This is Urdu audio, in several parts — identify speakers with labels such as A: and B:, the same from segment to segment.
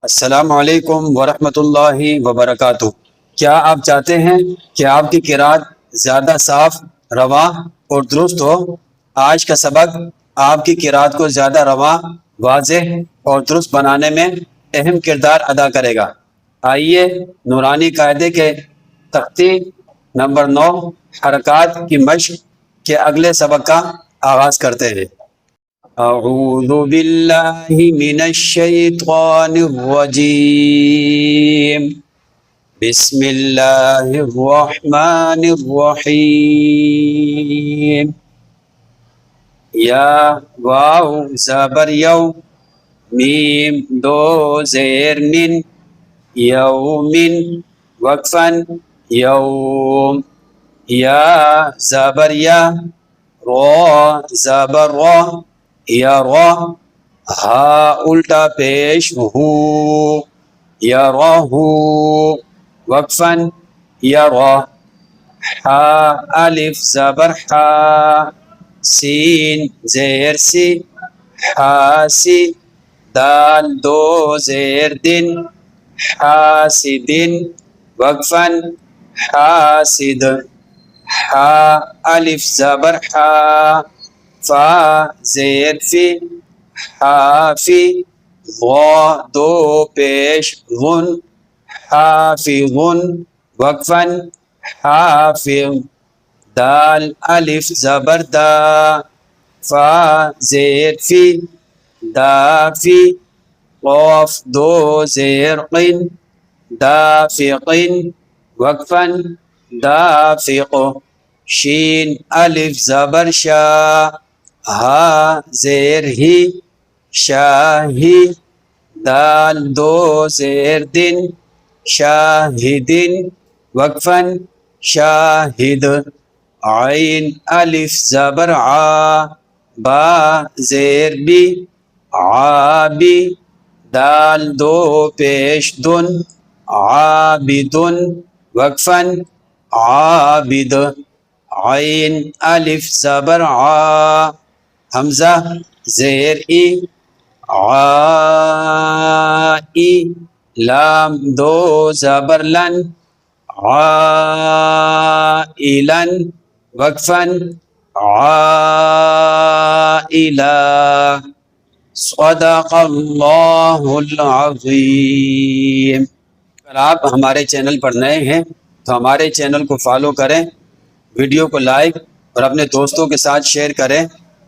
A: السلام علیکم ورحمۃ اللہ وبرکاتہ۔ کیا آپ چاہتے ہیں کہ آپ کی قرأت زیادہ صاف، رواں اور درست ہو؟ آج کا سبق آپ کی قرأت کو زیادہ رواں، واضح اور درست بنانے میں اہم کردار ادا کرے گا۔ آئیے نورانی قاعدے کے تختی نمبر 9 حرکات کی مشق کے اگلے سبق کا آغاز کرتے ہیں۔ اعوذ باللہ من الشیطان الرجیم، بسم اللہ الرحمن الرحیم۔ یا واو زبر یو، میم دو زیر من، یومن وقفن یوم۔ یا زبر یا، رو زبر رو، یا رو، ہا الٹا پیش ہو، یا رو ہو، وقفن یا رو۔ ہا الف زبر ہا، سین زیر سی، حاسی، دال دو زیر دن، حاسدن، وقفن حاسد۔ ہا الف زبر ہا، فا زیر فی، حافی، غا دو پیش غن، حافظن، وقفن حافظ۔ دال الف زبر دا، فا زیر فی، دافی، قاف دو زیر قن، دافقن، وقفن دافق۔ شین الف زبر شا، ہا زیر ہی، شاہی، دال دو زیر دن، شاہدن، وقفن شاہد۔ عین الف زبر آ، با زیر بی، عابی، دال دو پیش دن، عابدن، وقفن عابد۔ عین الف زبر آ، حمزہ زیر ای، عائی، لام دو زبر لن، عائلن، وقفن عائلہ۔ صدق اللہ العظیم۔ اگر آپ ہمارے چینل پر نئے ہیں تو ہمارے چینل کو فالو کریں، ویڈیو کو لائک اور اپنے دوستوں کے ساتھ شیئر کریں،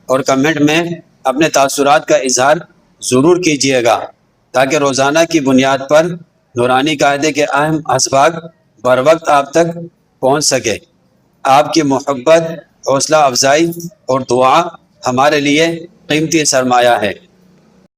A: اور کمنٹ میں اپنے تاثرات کا اظہار ضرور کیجیے گا تاکہ روزانہ کی بنیاد پر نورانی قاعدے کے اہم اسباق بر وقت آپ تک پہنچ سکے۔ آپ کی محبت، حوصلہ افزائی اور دعا ہمارے لیے قیمتی سرمایہ ہے۔